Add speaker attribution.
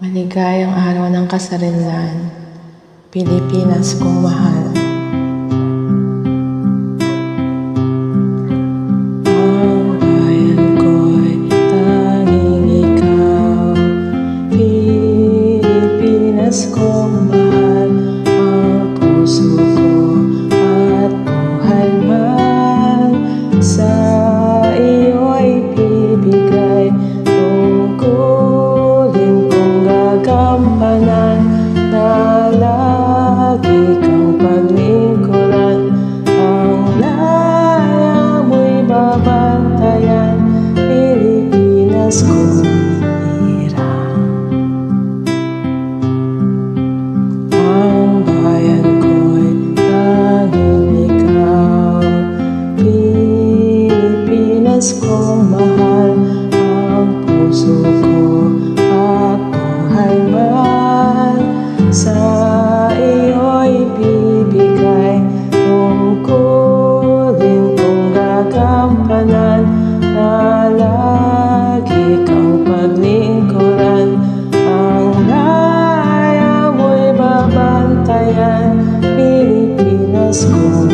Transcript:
Speaker 1: Maligayang araw ng kasarinlan, Pilipinas kong mahal. Ang bayan ko'y tanging ikaw, Pilipinas kong mahal. Ang puso ko at buhay man sa iyo'y bibigay. Gampanan na lagi kang paglingkuran, ang laya mo'y babantayan, Pilipinas kong hirang. Ang bayan ko'y tanging ikaw, Pilipinas kong mahal. Ang puso ko sa iyo'y bibigay, tungkulin kong gagampanan, na lagi kang paglingkuran, ang laya mo'y babantayan, Pilipinas kong